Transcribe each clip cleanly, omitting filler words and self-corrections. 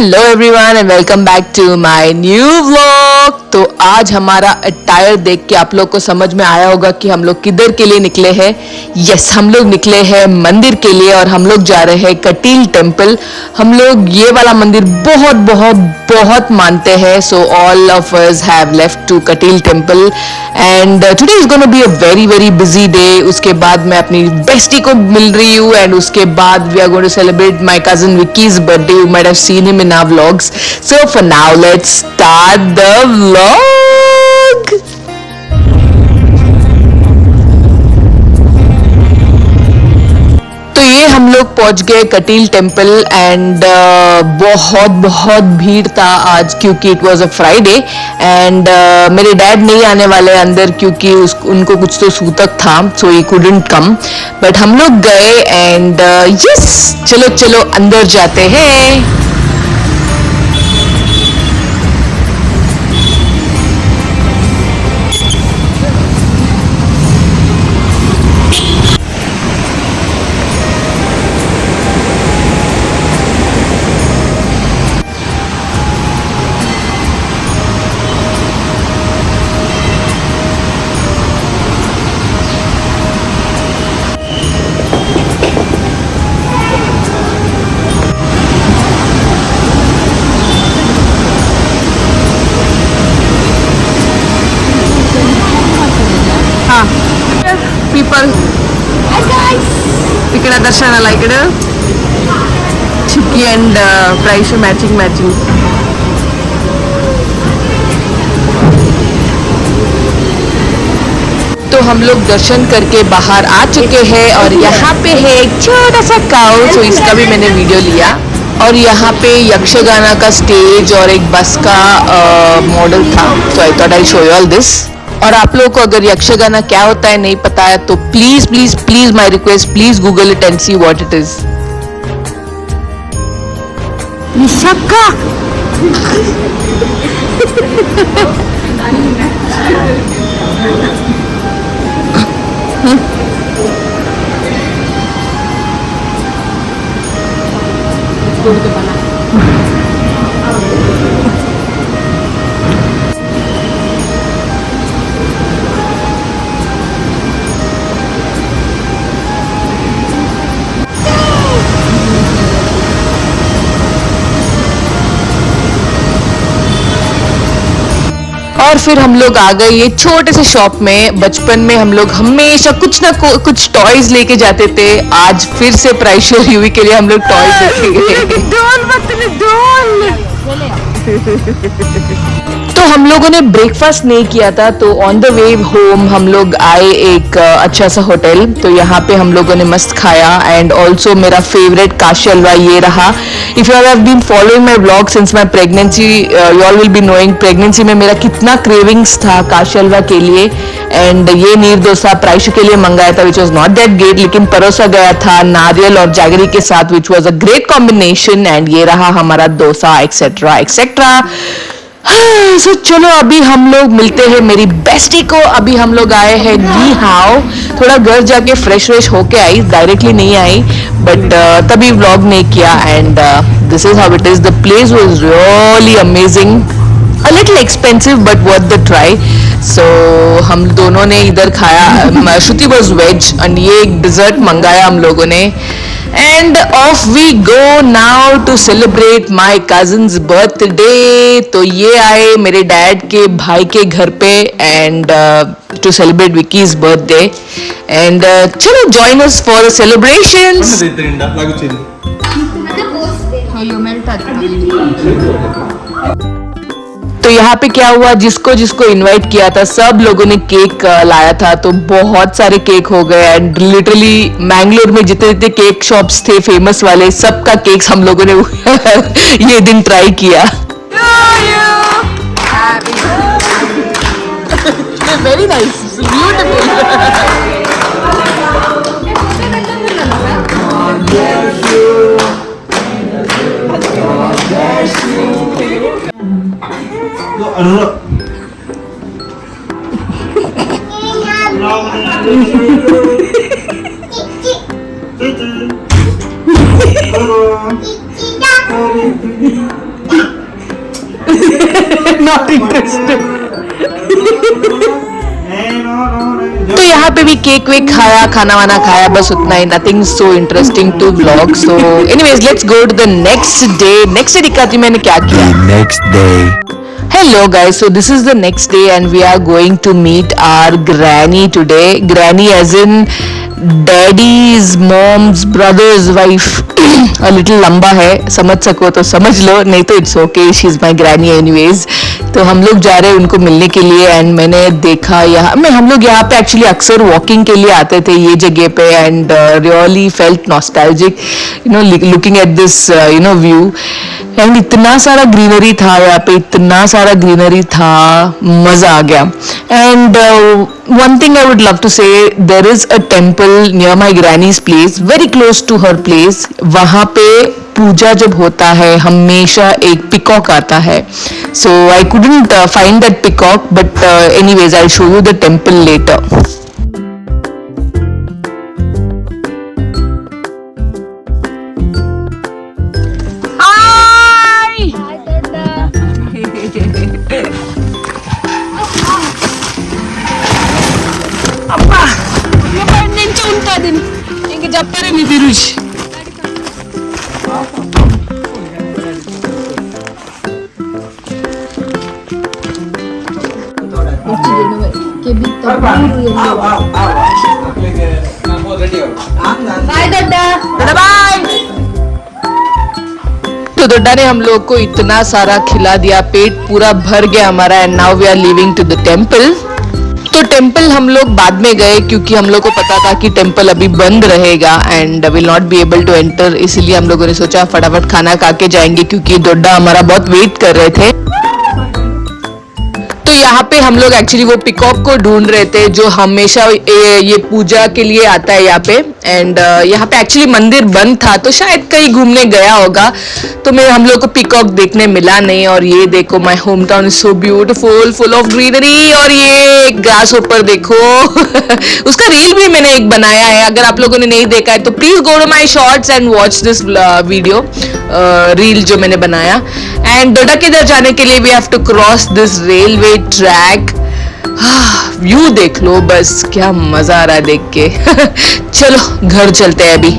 Hello everyone and welcome back to my new vlog. तो आज हमारा अटायर देख के आप लोग को समझ में आया होगा कि हम लोग किधर के लिए निकले हैं। यस, हम लोग निकले हैं मंदिर के लिए और हम लोग जा रहे हैं कटील टेम्पल। हम लोग ये वाला मंदिर बहुत बहुत बहुत मानते हैं। So all of us have left to Kateel temple and today is gonna be a very very busy day. उसके बाद मैं अपनी बेस्टी को मिल रही हूँ एंड उसके बाद we are going to celebrate my cousin Vicky's birthday. You might have seen him in our vlogs. So for now, let's start the vlog. तो ये हम लोग पहुंच गए कटील टेम्पल एंड बहुत बहुत भीड़ था आज क्योंकि it was a Friday and मेरे डैड नहीं आने वाले अंदर क्योंकि उनको कुछ तो सूतक था, सो ही कुडंट कम। बट हम लोग गए एंड यस, चलो चलो अंदर जाते हैं। People, hi guys. ఇక్కడ దర్శనాలు ఇక్కడ చిక్కి అండ్ ప్రైస్ मैचिंग तो हम लोग दर्शन करके बाहर आ चुके हैं और यहाँ पे है एक छोटा सा काऊ, तो इसका भी मैंने वीडियो लिया। और यहाँ पे यक्षगाना का स्टेज और एक बस का मॉडल था, तो I thought I show you all this. और आप लोगों को अगर यक्षगाना क्या होता है नहीं पता है तो please please please my request, please Google it and see what it is. और फिर हम लोग आ गए ये छोटे से शॉप में। बचपन में हम लोग हमेशा कुछ ना कुछ टॉयज लेके जाते थे। आज फिर से प्राइशो यूवी के लिए हम लोग टॉयज लेके तो हम लोगों ने ब्रेकफास्ट नहीं किया था, तो ऑन द वे होम हम लोग आए एक अच्छा सा होटल। तो यहाँ पे हम लोगों ने मस्त खाया एंड ऑल्सो मेरा फेवरेट काशी हलवा ये रहा। If you have been following my blog since my pregnancy, you all will be knowing pregnancy में मेरा कितना क्रेविंग्स था काशी हलवा के लिए। एंड ये नीर डोसा प्राइशो के लिए मंगाया था which was not that great, लेकिन परोसा गया था नारियल और जैगरी के साथ which was a great combination. And ये रहा हमारा डोसा एक्सेट्रा एक्सेट्रा। सो चलो अभी हम लोग मिलते हैं मेरी बेस्टी को। अभी हम लोग आए हैं नी हाओ, थोड़ा घर जाके फ्रेश होके आई, डायरेक्टली नहीं आई बट तभी व्लॉग नहीं किया। And this is how it is. The place was really amazing, a little expensive but worth the try. So हम दोनों ने इधर खाया, श्रुति वाज वेज एंड ये एक डिजर्ट मंगाया हम लोगों ने। And off we go now to celebrate my cousin's birthday. तो ये आए मेरे डैड के भाई के घर पे and to celebrate Vicky's birthday. And चलो join us for the celebrations. तो यहाँ पे क्या हुआ, जिसको जिसको इनवाइट किया था सब लोगों ने केक लाया था, तो बहुत सारे केक हो गए। एंड लिटरली मैंगलोर में जितने जितने केक शॉप्स थे फेमस वाले, सबका केक हम लोगों ने ये दिन ट्राई किया। Very nice, beautiful. Not interested. तो यहाँ पे भी केक वेक खाया, खाना वाना खाया, बस उतना ही, nothing so interesting to blog. So anyways let's go to the next day. Next day दिखाती मैंने क्या किया। Next day. Hello guys, so this is the next day and we are going to meet our granny today. Granny as in daddy's mom's brother's wife. A little लंबा है, समझ सको तो समझ लो, नहीं तो it's okay, she is my granny anyways. तो हम लोग जा रहे हैं उनको मिलने के लिए एंड मैंने देखा यहाँ में, हम लोग यहाँ पे एक्चुअली अक्सर वॉकिंग के लिए आते थे ये जगह पे and really felt nostalgic looking at this view. And इतना सारा ग्रीनरी था यहाँ पे, इतना सारा ग्रीनरी था, मजा आ गया। And one thing I would love to say, there is a temple near my granny's place, very close to her place. वहाँ पे पूजा जब होता है हमेशा एक पिकॉक आता है। So I couldn't find that peacock, but anyways I'll show you the temple later. तो दोड्डा ने हम लोग को इतना सारा खिला दिया, पेट पूरा भर गया हमारा। And now we are living to the temple. तो टेम्पल हम लोग बाद में गए क्योंकि हम लोग को पता था कि टेम्पल अभी बंद रहेगा and will not be able to enter, इसलिए हम लोगों ने सोचा फटाफट खाना खा के जाएंगे क्योंकि दोड्डा हमारा बहुत वेट कर रहे थे। तो यहाँ पे हम लोग एक्चुअली वो पिकॉक को ढूंढ रहे थे जो हमेशा ये पूजा के लिए आता है यहाँ पे। एंड यहाँ पे एक्चुअली मंदिर बंद था तो शायद कहीं घूमने गया होगा, तो मैं हम लोग को पिकॉक देखने मिला नहीं। और ये देखो, my home town is so beautiful, full of greenery. और ये ग्रास ऊपर देखो उसका रील भी मैंने एक बनाया है, अगर आप लोगों ने नहीं देखा है तो please go to my shorts and watch this video reel जो मैंने बनाया। एंड डोडा के इधर जाने के लिए we have to cross this railway track. View देख लो बस, क्या मजा आ रहा है देख के चलो घर चलते हैं अभी।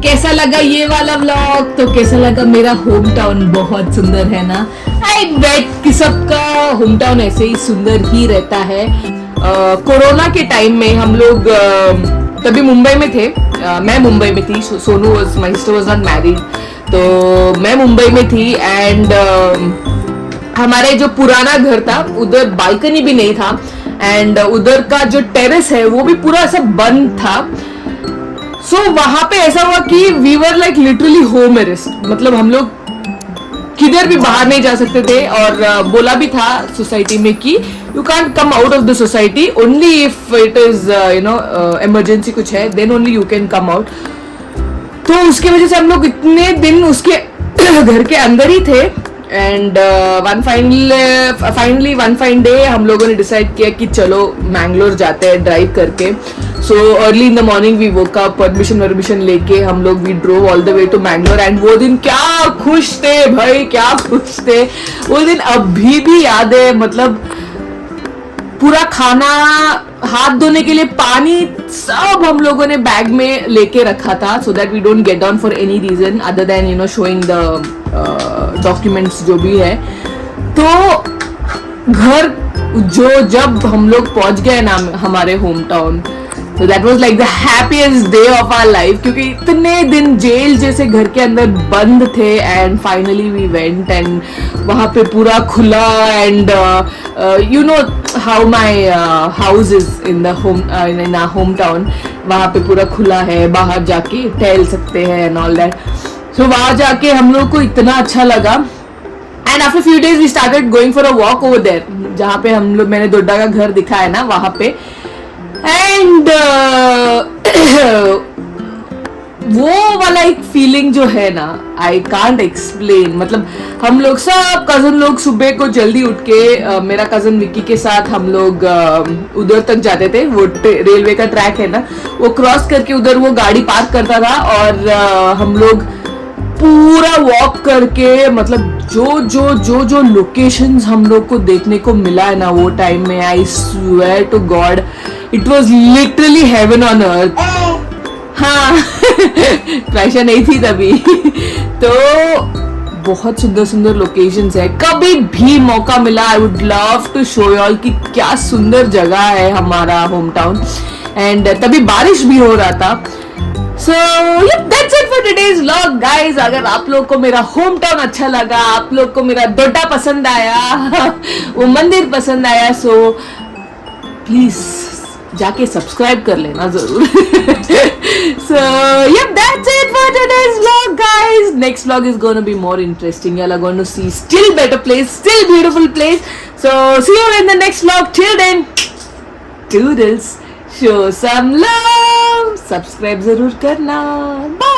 कैसा लगा ये वाला व्लॉग? तो कैसा लगा मेरा होम टाउन? बहुत सुंदर है ना? आई बेट कि सबका होम टाउन ऐसे ही सुंदर ही रहता है। कोरोना के टाइम में हम लोग तभी मुंबई में थे, मैं मुंबई में थी, Sonu my sister was not married, तो मैं मुंबई में थी। एंड हमारे जो पुराना घर था उधर बालकनी भी नहीं था एंड उधर का जो टेरेस है वो भी पूरा ऐसा बंद था। सो वहां पे ऐसा हुआ कि we were like literally home arrest, मतलब हम लोग किधर भी बाहर नहीं जा सकते थे। और बोला भी था सोसाइटी में कि you can't come out of the society, only if it is emergency कुछ है, then only you can come out. तो उसके वजह से हम लोग इतने दिन उसके घर के अंदर ही थे। And finally one fine day हम लोगों ने डिसाइड किया कि चलो मैंगलोर जाते हैं ड्राइव करके। So early in the morning we woke up, permission लेके हम लोग we drove all the way to Mangalore. And वो दिन क्या खुश थे भाई, क्या खुश थे वो दिन, अभी भी याद है। मतलब पूरा खाना, हाथ धोने के लिए पानी, सब हम लोगों ने बैग में लेके रखा था so that we don't get down for any reason other than showing the documents जो भी है। तो घर जब हम लोग पहुंच गए ना हमारे होम टाउन, तो that was like the happiest day of our life, क्योंकि इतने दिन जेल जैसे घर के अंदर बंद थे and finally we went and वहां पे पूरा खुला। And you know how my house is in the home town, वहां पे पूरा खुला है, बाहर जाके टहल सकते हैं एंड ऑल दैट। सो वहां जाके हम लोग को इतना अच्छा लगा। And after few days we started going for a walk over there, जहाँ पे हम लोग, मैंने दोड्डा का घर दिखा है ना वहां पे। एंड वो वाला एक फीलिंग जो है ना, आई कांट एक्सप्लेन। मतलब हम लोग सब कजन लोग सुबह को जल्दी उठ के मेरा कजन विक्की के साथ हम लोग उधर तक जाते थे, वो रेलवे का ट्रैक है ना, वो क्रॉस करके उधर वो गाड़ी पार्क करता था और हम लोग पूरा वॉक करके मतलब जो लोकेशंस हम लोग को देखने को मिला है ना वो टाइम में, I swear to God it was literally heaven on earth. हाँ प्राइशा नहीं थी तभी. तो बहुत सुंदर सुंदर लोकेशंस है. कभी भी मौका मिला I would love to show you all कि क्या सुंदर जगह है हमारा होम टाउन. एंड तभी बारिश भी हो रहा था. So yeah, that's it for today's vlog guys. अगर आप लोग को मेरा होम टाउन अच्छा लगा, आप लोग को मेरा दोड्डा पसंद आया वो मंदिर पसंद आया, so प्लीज जाके सब्सक्राइब कर लेना जरूर. So yeah, that's it for today's vlog guys. Next vlog is going to be more interesting. You all are going to see still better place, still beautiful place. So see you in the next vlog. Till then, toodles. Show some love. Subscribe जरूर करना. Bye.